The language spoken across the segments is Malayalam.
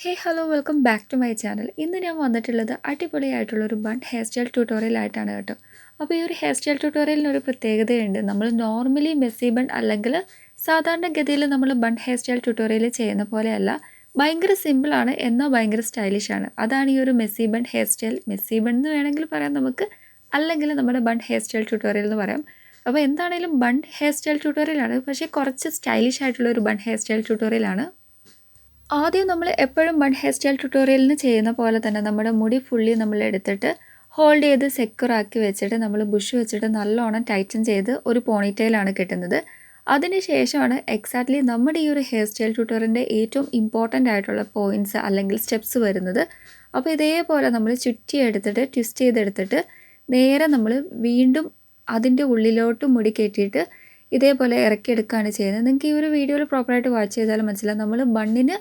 Hey hello welcome back to my channel. ഇന്ന് ഞാൻ വന്നിട്ടുള്ളത് അടിപൊളിയായിട്ടുള്ളൊരു ബൺ ഹെയർ സ്റ്റൈൽ ട്യൂട്ടോറിയലായിട്ടാണ് കേട്ടോ. അപ്പോൾ ഈ ഒരു ഹെയർ സ്റ്റൈൽ ട്യൂട്ടോറിയലിന് ഒരു പ്രത്യേകതയുണ്ട്. നമ്മൾ നോർമലി മെസ്സി ബൺ അല്ലെങ്കിൽ സാധാരണഗതിയിൽ നമ്മൾ ബൺ ഹെയർ സ്റ്റൈൽ ട്യൂട്ടോറിയൽ ചെയ്യുന്ന പോലെയല്ല. ഭയങ്കര സിമ്പിളാണ്, എന്നാൽ ഭയങ്കര സ്റ്റൈലിഷാണ്. അതാണ് ഈ ഒരു Messi bun hair style. Messi bun എന്ന് വേണമെങ്കിൽ പറയാം നമുക്ക്, അല്ലെങ്കിൽ നമ്മുടെ ബൺ ഹെയർ സ്റ്റൈൽ ട്യൂട്ടോറിയൽ എന്ന് പറയാം. അപ്പോൾ എന്താണെങ്കിലും ബൺ ഹെയർ സ്റ്റൈൽ ട്യൂട്ടോറിയലാണ്, പക്ഷേ കുറച്ച് സ്റ്റൈലിഷ് ആയിട്ടുള്ള ഒരു ബൺ ഹെയർ സ്റ്റൈൽ ട്യൂട്ടോറിയലാണ്. ആദ്യം നമ്മൾ എപ്പോഴും ബൺ ഹെയർ സ്റ്റൈൽ ട്യൂട്ടോറിയലിന് ചെയ്യുന്ന പോലെ തന്നെ നമ്മുടെ മുടി ഫുള്ളി നമ്മൾ എടുത്തിട്ട് ഹോൾഡ് ചെയ്ത് സെക്യൂർ ആക്കി വെച്ചിട്ട് നമ്മൾ ബുഷ് വെച്ചിട്ട് നല്ലോണം ടൈറ്റൻ ചെയ്ത് ഒരു പോണിറ്റെയിലാണ് കിട്ടുന്നത്. അതിനുശേഷമാണ് എക്സാക്ട്ലി നമ്മുടെ ഈ ഒരു ഹെയർ സ്റ്റൈൽ ട്യൂട്ടോറിയലിൻ്റെ ഏറ്റവും ഇമ്പോർട്ടൻ്റ് ആയിട്ടുള്ള പോയിൻറ്റ്സ് അല്ലെങ്കിൽ സ്റ്റെപ്സ് വരുന്നത്. അപ്പോൾ ഇതേപോലെ നമ്മൾ ചുറ്റി എടുത്തിട്ട് ട്വിസ്റ്റ് ചെയ്തെടുത്തിട്ട് നേരെ നമ്മൾ വീണ്ടും അതിൻ്റെ ഉള്ളിലോട്ട് മുടി കയറ്റിയിട്ട് ഇതേപോലെ ഇറക്കിയെടുക്കുകയാണ് ചെയ്യുന്നത്. നിങ്ങൾക്ക് ഈ ഒരു വീഡിയോയിൽ പ്രോപ്പറായിട്ട് വാച്ച് ചെയ്താലും മനസ്സിലാവും, നമ്മൾ ബണ്ണിന്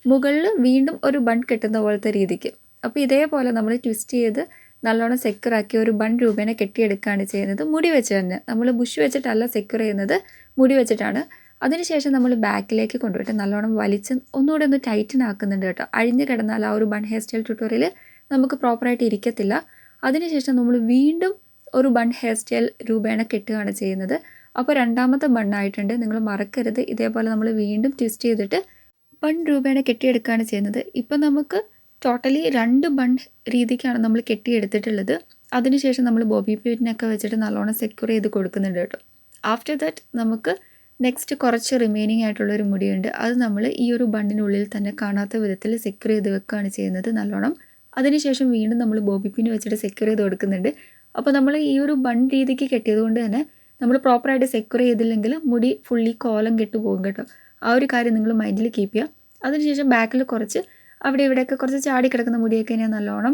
മുകളിൽ വീണ്ടും ഒരു ബൺ കെട്ടുന്ന പോലത്തെ രീതിക്ക്. അപ്പോൾ ഇതേപോലെ നമ്മൾ ട്വിസ്റ്റ് ചെയ്ത് നല്ലോണം സെക്യൂറാക്കി ഒരു ബൺ രൂപേണ കെട്ടിയെടുക്കുകയാണ് ചെയ്യുന്നത്. മുടി വെച്ച് തന്നെ, നമ്മൾ ബുഷ് വെച്ചിട്ടല്ല സെക്യൂർ ചെയ്യുന്നത്, മുടി വെച്ചിട്ടാണ്. അതിനുശേഷം നമ്മൾ ബാക്കിലേക്ക് കൊണ്ടുപോയിട്ട് നല്ലോണം വലിച്ച് ഒന്നുകൂടെ ഒന്ന് ടൈറ്റൻ ആക്കുന്നുണ്ട് കേട്ടോ. അഴിഞ്ഞ് കിടന്നാൽ ആ ഒരു ബൺ ഹെയർ സ്റ്റൈൽ ട്യൂട്ടോറിയൽ നമുക്ക് പ്രോപ്പറായിട്ട് ഇരിക്കത്തില്ല. അതിനുശേഷം നമ്മൾ വീണ്ടും ഒരു ബൺ ഹെയർ സ്റ്റൈൽ രൂപേണ കെട്ടുകയാണ് ചെയ്യുന്നത്. അപ്പോൾ രണ്ടാമത്തെ ബണ്ണായിട്ടുണ്ട്. നിങ്ങൾ മറക്കരുത്, ഇതേപോലെ നമ്മൾ വീണ്ടും ട്വിസ്റ്റ് ചെയ്തിട്ട് ബൺ രൂപേണ കെട്ടിയെടുക്കുകയാണ് ചെയ്യുന്നത്. ഇപ്പം നമുക്ക് ടോട്ടലി 2 ബൺ രീതിക്കാണ് നമ്മൾ കെട്ടിയെടുത്തിട്ടുള്ളത്. അതിനുശേഷം നമ്മൾ ബോബി പിന്നൊക്കെ വെച്ചിട്ട് നല്ലോണം സെക്യൂർ ചെയ്ത് കൊടുക്കുന്നുണ്ട് കേട്ടോ. ആഫ്റ്റർ ദാറ്റ് നമുക്ക് നെക്സ്റ്റ് കുറച്ച് റിമൈനിങ് ആയിട്ടുള്ളൊരു മുടിയുണ്ട്. അത് നമ്മൾ ഈ ഒരു ബണ്ണിനുള്ളിൽ തന്നെ കാണാത്ത വിധത്തിൽ സെക്യൂർ ചെയ്ത് വെക്കുകയാണ് ചെയ്യുന്നത് നല്ലോണം. അതിനുശേഷം വീണ്ടും നമ്മൾ ബോബി പിന്ന് വെച്ചിട്ട് സെക്യൂർ ചെയ്ത് കൊടുക്കുന്നുണ്ട്. അപ്പോൾ നമ്മൾ ഈ ഒരു ബൺ രീതിക്ക് കെട്ടിയത് കൊണ്ട് തന്നെ നമ്മൾ പ്രോപ്പറായിട്ട് സെക്യൂർ ചെയ്തില്ലെങ്കിൽ മുടി ഫുള്ളി കോലം കെട്ടു പോകും കേട്ടോ. ആ ഒരു കാര്യം നിങ്ങൾ മൈൻഡിൽ കീപ്പ് ചെയ്യുക. അതിനുശേഷം ബാക്കിൽ കുറച്ച് അവിടെ ഇവിടെയൊക്കെ കുറച്ച് ചാടി കിടക്കുന്ന മുടിയൊക്കെ ഞാൻ നല്ലോണം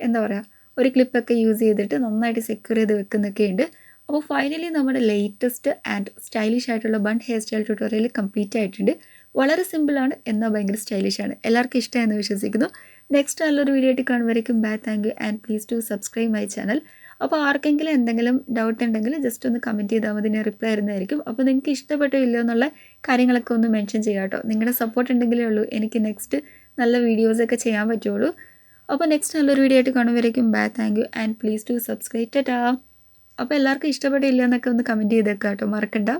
എന്താ പറയുക, ഒരു ക്ലിപ്പൊക്കെ യൂസ് ചെയ്തിട്ട് നന്നായിട്ട് സെക്യൂർ ചെയ്ത് വെക്കുന്നൊക്കെ ഉണ്ട്. അപ്പോൾ ഫൈനലി നമ്മുടെ ലേറ്റസ്റ്റ് ആൻഡ് സ്റ്റൈലിഷ് ആയിട്ടുള്ള bun hair style tutorial complete ആയിട്ടുണ്ട്. വളരെ സിമ്പിളാണ്, എന്നാൽ ഭയങ്കര സ്റ്റൈലിഷാണ്. എല്ലാവർക്കും ഇഷ്ടമായെന്ന് വിശ്വസിക്കുന്നു. നെക്സ്റ്റ് നല്ലൊരു വീഡിയോ ആയിട്ട് കാണുമായിരിക്കും. Bye, thank you and please to subscribe my channel. അപ്പോൾ ആർക്കെങ്കിലും എന്തെങ്കിലും ഡൗട്ട് ഉണ്ടെങ്കിൽ ജസ്റ്റ് ഒന്ന് കമൻറ്റ് ചെയ്താൽ മതി, ഞാൻ റിപ്ലൈ തരുന്നതായിരിക്കും. അപ്പോൾ നിങ്ങൾക്ക് ഇഷ്ടപ്പെട്ടോ ഇല്ലയോ എന്നുള്ള കാര്യങ്ങളൊക്കെ ഒന്ന് മെൻഷൻ ചെയ്യാം കേട്ടോ. നിങ്ങളുടെ സപ്പോർട്ട് ഉണ്ടെങ്കിലേ ഉള്ളൂ എനിക്ക് നെക്സ്റ്റ് നല്ല വീഡിയോസൊക്കെ ചെയ്യാൻ പറ്റുള്ളൂ. അപ്പോൾ നെക്സ്റ്റ് നല്ലൊരു വീഡിയോ ആയിട്ട് കാണുമായിരിക്കും. Bye, thank you and please to subscribe. ടാ. അപ്പോൾ എല്ലാവർക്കും ഇഷ്ടപ്പെട്ടില്ല എന്നൊക്കെ ഒന്ന് കമൻറ്റ് ചെയ്തേക്കാം കേട്ടോ, മറക്കണ്ട.